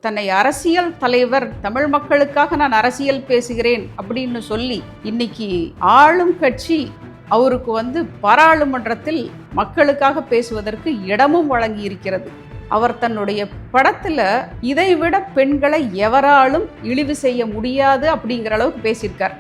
தன்னை அரசியல் தலைவர், தமிழ் மக்களுக்காக நான் அரசியல் பேசுகிறேன் அப்படின்னு சொல்லி இன்னைக்கு ஆளும் கட்சி அவருக்கு பாராளுமன்றத்தில் மக்களுக்காக பேசுவதற்கு இடமும் வழங்கி இருக்கிறது. அவர் தன்னுடைய படத்துல இதைவிட பெண்களை எவராலும் இழிவு செய்ய முடியாது அப்படிங்கிற அளவுக்கு பேசியிருக்கார்.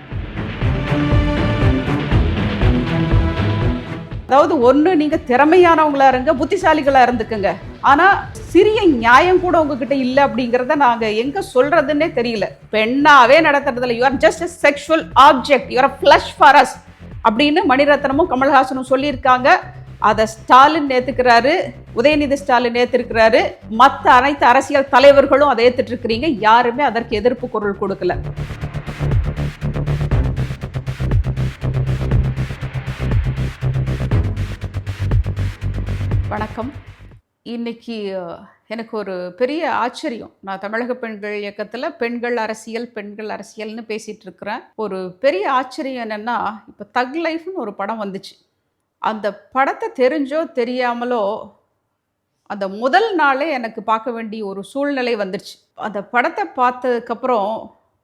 அதாவது ஒன்று, நீங்க திறமையானவங்களா இருங்க, புத்திசாலிகளா இருந்துக்குங்க, ஆனா சிறிய நியாயம் கூட உங்ககிட்ட இல்லை அப்படிங்கிறத நாங்க எங்க சொல்றதுன்னே தெரியல. பெண்ணாவே நடத்துறதுல you are just a sexual object, you are a flesh for us அப்படின்னு மணிரத்னமும் கமல்ஹாசனும் சொல்லியிருக்காங்க. அதை ஸ்டாலின் ஏத்துக்கிறாரு, உதயநிதி ஸ்டாலின் ஏத்திருக்கிறாரு, மற்ற அனைத்து அரசியல் தலைவர்களும் அதை ஏத்துட்டு இருக்கிறீங்க. யாருமே அதற்கு எதிர்ப்பு குரல் கொடுக்கல. வணக்கம். இன்னைக்கு எனக்கு ஒரு பெரிய ஆச்சரியம். நான் தமிழக பெண்கள் இயக்கத்தில் பெண்கள் அரசியல்னு பேசிகிட்டு இருக்கிறேன். ஒரு பெரிய ஆச்சரியம் என்னென்னா, இப்போ தக் லைஃப்னு ஒரு படம் வந்துச்சு. அந்த படத்தை தெரிஞ்சோ தெரியாமலோ அந்த முதல் நாளே எனக்கு பார்க்க வேண்டிய ஒரு சூழ்நிலை வந்துடுச்சு. அந்த படத்தை பார்த்ததுக்கப்புறம்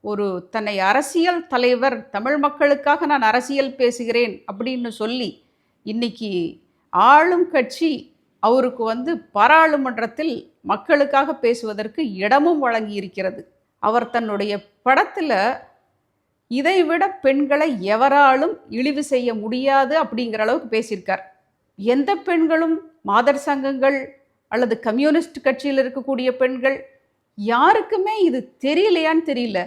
ஒரு தன்னை அரசியல் தலைவர், தமிழ் மக்களுக்காக நான் அரசியல் பேசுகிறேன் அப்படின்னு சொல்லி இன்னைக்கு ஆளும் கட்சி அவருக்கு பாராளுமன்றத்தில் மக்களுக்காக பேசுவதற்கு இடமும் வழங்கி இருக்கிறது. அவர் தன்னுடைய படத்தில் இதைவிட பெண்களை எவராலும் இழிவு செய்ய முடியாது அப்படிங்கிற அளவுக்கு பேசியிருக்கார். எந்த பெண்களும், மாதர் சங்கங்கள் அல்லது கம்யூனிஸ்ட் கட்சியில் இருக்கக்கூடிய பெண்கள் யாருக்குமே இது தெரியலையான்னு தெரியல.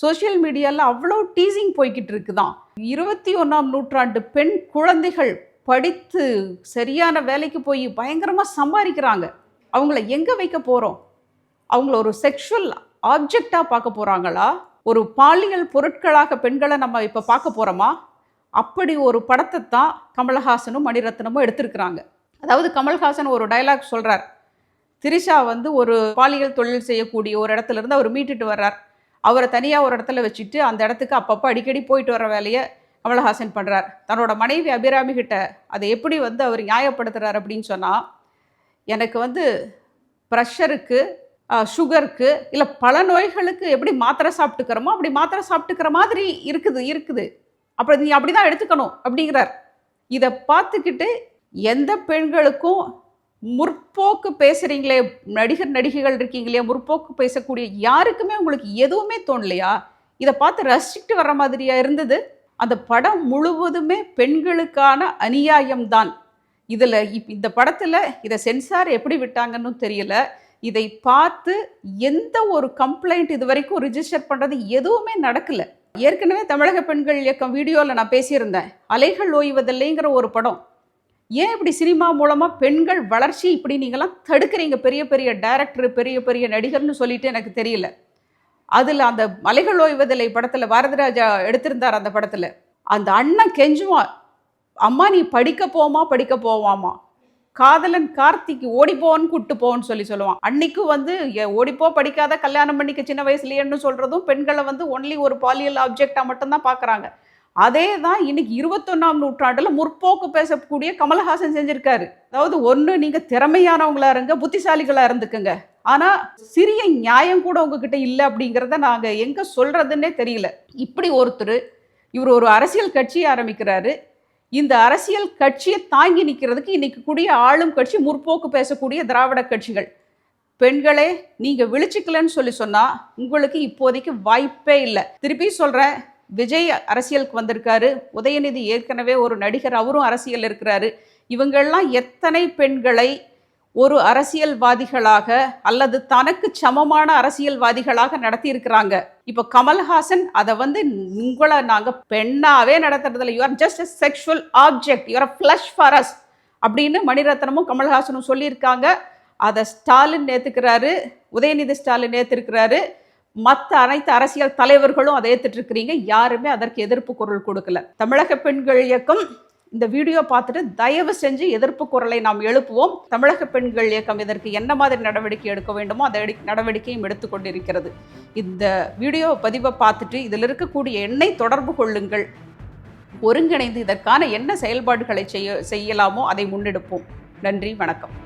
சோசியல் மீடியாவில் அவ்வளோ டீசிங் போய்கிட்டு இருக்குதான். 21ஆம் நூற்றாண்டு பெண் குழந்தைகள் படித்து சரியான வேலைக்கு போய் பயங்கரமாக சம்பாதிக்கிறாங்க. அவங்கள எங்கே வைக்க போகிறோம்? அவங்கள ஒரு செக்ஷுவல் ஆப்ஜெக்டாக பார்க்க போகிறாங்களா? ஒரு பாலியல் பொருட்களாக பெண்களை நம்ம இப்போ பார்க்க போகிறோமா? அப்படி ஒரு படத்தை தான் கமல்ஹாசனும் மணிரத்னமும் எடுத்திருக்கிறாங்க. அதாவது கமல்ஹாசன் ஒரு டயலாக் சொல்கிறார். திரிஷா ஒரு பாலியல் தொழில் செய்யக்கூடிய ஒரு இடத்துல இருந்து அவர் மீட்டுட்டு வர்றார். அவரை தனியாக ஒரு இடத்துல வச்சுட்டு அந்த இடத்துக்கு அப்பப்போ அடிக்கடி போயிட்டு வர வேலையை கமல்ஹாசன் பண்ணுறார். தன்னோட மனைவி அபிராமி கிட்ட அதை எப்படி அவர் நியாயப்படுத்துகிறார் அப்படின்னு சொன்னால், எனக்கு ப்ரெஷருக்கு, சுகருக்கு, இல்லை பல நோய்களுக்கு எப்படி மாத்திரை சாப்பிட்டுக்கிறோமோ அப்படி மாத்திரை சாப்பிட்டுக்கிற மாதிரி இருக்குது. அப்படி நீ அப்படி தான் எடுத்துக்கணும் அப்படிங்கிறார். இதை பார்த்துக்கிட்டு எந்த பெண்களுக்கும் முற்போக்கு பேசுகிறீங்களே, நடிகைகள் இருக்கீங்களே, முற்போக்கு பேசக்கூடிய யாருக்குமே உங்களுக்கு எதுவுமே தோணலையா? இதை பார்த்து ரசிச்சுட்டு வர்ற மாதிரியா இருந்தது? அந்த படம் முழுவதுமே பெண்களுக்கான அநியாயம்தான். இதில் இந்த படத்தில் இதை சென்சார் எப்படி விட்டாங்கன்னு தெரியல. இதை பார்த்து எந்த ஒரு கம்ப்ளைண்ட் இது வரைக்கும் ரிஜிஸ்டர் பண்ணுறது எதுவுமே நடக்கலை. ஏற்கனவே தமிழக பெண்கள் இயக்கம் வீடியோவில் நான் பேசியிருந்தேன். அலைகள் ஓய்வதில்லைங்கிற ஒரு படம். ஏன் இப்படி சினிமா மூலமாக பெண்கள் வளர்ச்சி இப்படி நீங்களாம் தடுக்கிறீங்க? பெரிய பெரிய டைரக்டர், பெரிய பெரிய நடிகர்னு சொல்லிட்டு எனக்கு தெரியல. அதில் அந்த அலைகள் ஓய்வதில்லை படத்தில் பாரதிராஜா எடுத்திருந்தார். அந்த படத்தில் அந்த அண்ணன் கெஞ்சுவான், அம்மா நீ படிக்க போவாமா, காதலன் கார்த்திக்கு ஓடிப்போன்னு கூப்பிட்டு போன்னு சொல்லுவான். அன்னைக்கும் ஓடிப்போ, படிக்காத, கல்யாணம் பண்ணிக்க சின்ன வயசுலேன்னு சொல்கிறதும் பெண்களை ஒன்லி ஒரு பாலியல் ஆப்ஜெக்டாக மட்டும்தான் பார்க்குறாங்க. அதே தான் இன்னைக்கு 21ஆம் நூற்றாண்டில் முற்போக்கு பேசக்கூடிய கமல்ஹாசன் செஞ்சிருக்காரு. அதாவது ஒன்று, நீங்கள் திறமையானவங்களா இருங்க, புத்திசாலிகளா இருந்துக்குங்க, ஆனால் சிறிய நியாயம் கூட உங்ககிட்ட இல்லை அப்படிங்கிறத நாங்கள் எங்கே சொல்கிறதுன்னே தெரியல. இப்படி இவர் ஒரு அரசியல் கட்சியை ஆரம்பிக்கிறாரு. இந்த அரசியல் கட்சியை தாங்கி நிற்கிறதுக்கு இன்னைக்கு கூடிய ஆளும் கட்சி, முற்போக்கு பேசக்கூடிய திராவிட கட்சிகள். பெண்களே, நீங்கள் விழிச்சிக்கலன்னு சொன்னால் உங்களுக்கு இப்போதைக்கு வாய்ப்பே இல்லை. திருப்பி சொல்கிறேன், விஜய் அரசியலுக்கு வந்திருக்காரு, உதயநிதி ஏற்கனவே ஒரு நடிகர், அவரும் அரசியல் இருக்கிறாரு. இவங்கெல்லாம் எத்தனை பெண்களை ஒரு அரசியல்வாதிகளாக அல்லது தனக்கு சமமான அரசியல்வாதிகளாக நடத்தி இருக்கிறாங்க. இப்போ கமல்ஹாசன் அதை உங்களை நாங்கள் பெண்ணாவே நடத்துறதுல you are just a sexual object, you are a flesh for us அப்படின்னு மணிரத்னமும் கமல்ஹாசனும் சொல்லியிருக்காங்க. அதை ஸ்டாலின் ஏற்றுக்கிறாரு, உதயநிதி ஸ்டாலின் ஏற்றிருக்கிறாரு, மற்ற அனைத்து அரசியல் தலைவர்களும் அதை ஏற்றுட்டு இருக்கிறீங்க. யாருமே அதற்கு எதிர்ப்பு குரல் கொடுக்கல. தமிழக பெண்கள் இயக்கம் இந்த வீடியோ பார்த்துட்டு தயவு செஞ்சு எதிர்ப்பு குரலை நாம் எழுப்புவோம். தமிழக பெண்கள் இயக்கம் இதற்கு என்ன மாதிரி நடவடிக்கை எடுக்க வேண்டுமோ அந்த நடவடிக்கையும் எடுத்துக்கொண்டிருக்கிறது. இந்த வீடியோ பதிவை பார்த்துட்டு இதில் இருக்கக்கூடிய எண்ணை தொடர்பு கொள்ளுங்கள். ஒருங்கிணைந்து இதற்கான என்ன செயல்பாடுகளை செய்யலாமோ அதை முன்னெடுப்போம். நன்றி, வணக்கம்.